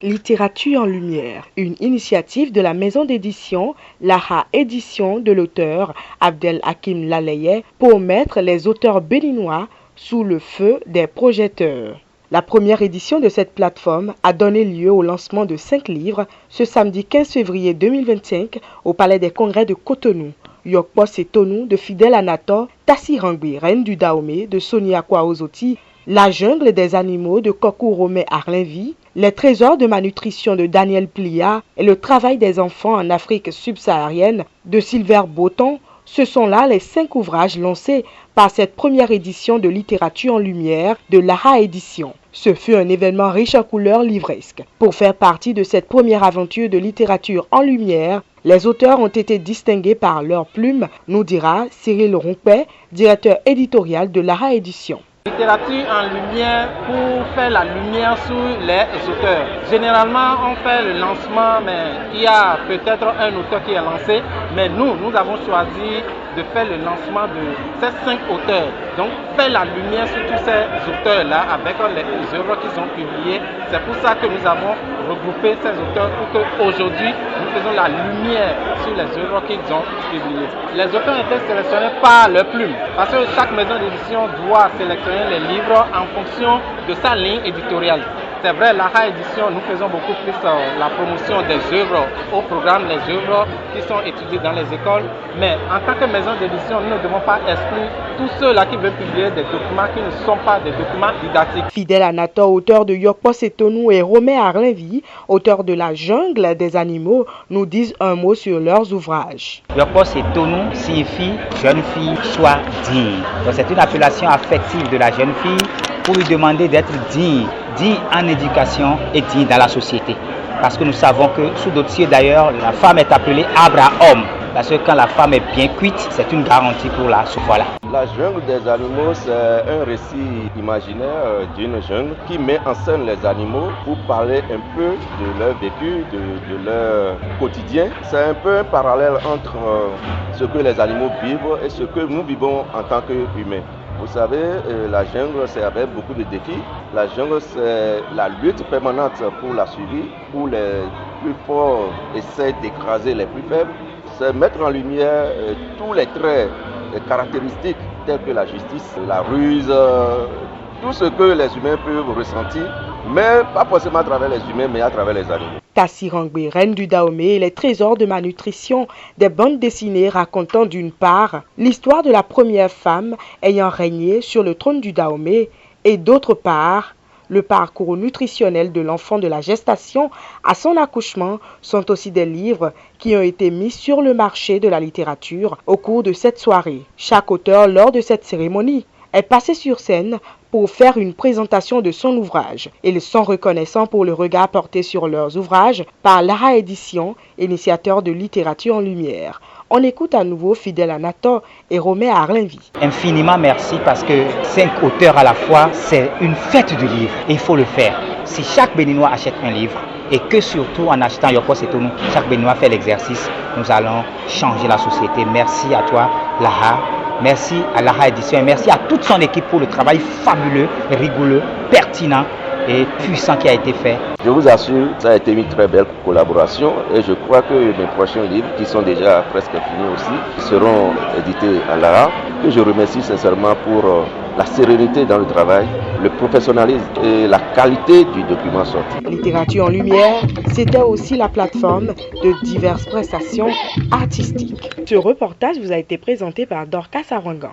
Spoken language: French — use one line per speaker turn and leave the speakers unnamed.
Littérature en lumière, une initiative de la maison d'édition Lara Édition de l'auteur Abdel Hakim Laleye pour mettre les auteurs béninois sous le feu des projecteurs. La première édition de cette plateforme a donné lieu au lancement de 5 livres ce samedi 15 février 2025 au Palais des Congrès de Cotonou. Yokpo Setonou de Fidèle Anator, Tassi Rangbe, Reine du Dahomey de Sonia Kwaozoti, La jungle des animaux de Kokou Romé Arlinvi, Les trésors de ma nutrition de Daniel Plia et Le travail des enfants en Afrique subsaharienne de Sylvain Botton, ce sont là les 5 ouvrages lancés par cette première édition de littérature en lumière de Lara Édition. Ce fut un événement riche en couleurs livresques. Pour faire partie de cette première aventure de littérature en lumière, les auteurs ont été distingués par leur plume, nous dira Cyril Rompet, directeur éditorial de Lara Édition.
Littérature en lumière pour faire la lumière sur les auteurs. Généralement, on fait le lancement, mais il y a peut-être un auteur qui est lancé, mais nous avons choisi de faire le lancement de ces 5 auteurs. Donc, faire la lumière sur tous ces auteurs-là avec les œuvres qu'ils ont publiées. C'est pour ça que nous avons regroupé ces auteurs pour qu'aujourd'hui, nous faisons la lumière sur les œuvres qu'ils ont publiées. Les auteurs étaient sélectionnés par leur plume, parce que chaque maison d'édition doit sélectionner les livres en fonction de sa ligne éditoriale. C'est vrai, Lara Édition, nous faisons beaucoup plus la promotion des œuvres au programme, les œuvres qui sont étudiées dans les écoles. Mais en tant que maison d'édition, nous ne devons pas exclure tous ceux-là qui veulent publier des documents qui ne sont pas des documents didactiques.
Fidèle Anator, auteur de Yokpo Setonou et Romé Arlinvi, auteur de La jungle des animaux, nous disent un mot sur leurs ouvrages.
Yokpo Setonou signifie jeune fille, sois digne. Donc c'est une appellation affective de la jeune fille pour lui demander d'être digne en éducation et digne dans la société. Parce que nous savons que sous d'autres cieux d'ailleurs, la femme est appelée Abraham. Parce que quand la femme est bien cuite, c'est une garantie pour la voilà.
La jungle des animaux, c'est un récit imaginaire d'une jungle qui met en scène les animaux pour parler un peu de leur vécu, de leur quotidien. C'est un peu un parallèle entre ce que les animaux vivent et ce que nous vivons en tant qu'humains. Vous savez, la jungle, c'est avec beaucoup de défis. La jungle, c'est la lutte permanente pour la survie, où les plus forts essaient d'écraser les plus faibles. C'est mettre en lumière tous les traits caractéristiques tels que la justice, la ruse, tout ce que les humains peuvent ressentir, mais pas forcément à travers les humains, mais à travers les animaux.
Tassi Rangbe, Reine du Dahomey et Les trésors de ma nutrition, des bandes dessinées racontant d'une part l'histoire de la première femme ayant régné sur le trône du Dahomey et d'autre part le parcours nutritionnel de l'enfant de la gestation à son accouchement sont aussi des livres qui ont été mis sur le marché de la littérature au cours de cette soirée. Chaque auteur, lors de cette cérémonie, est passé sur scène pour faire une présentation de son ouvrage. Ils sont reconnaissants pour le regard porté sur leurs ouvrages par Lara Édition, initiateur de littérature en lumière. On écoute à nouveau Fidèle Anator et Romé Arlinvi.
Infiniment merci parce que 5 auteurs à la fois, c'est une fête du livre. Et il faut le faire. Si chaque Béninois achète un livre et que surtout en achetant Yokpo Setonou, chaque Béninois fait l'exercice, nous allons changer la société. Merci à toi, Lara. Merci à Lara Édition et merci à toute son équipe pour le travail fabuleux, rigoureux, pertinent et puissant qui a été fait.
Je vous assure, ça a été une très belle collaboration et je crois que mes prochains livres, qui sont déjà presque finis aussi, seront édités à Lara, que je remercie sincèrement pour la sérénité dans le travail, le professionnalisme et la qualité du document sorti.
Littérature en lumière, c'était aussi la plateforme de diverses prestations artistiques. Ce reportage vous a été présenté par Dorcas Arangan.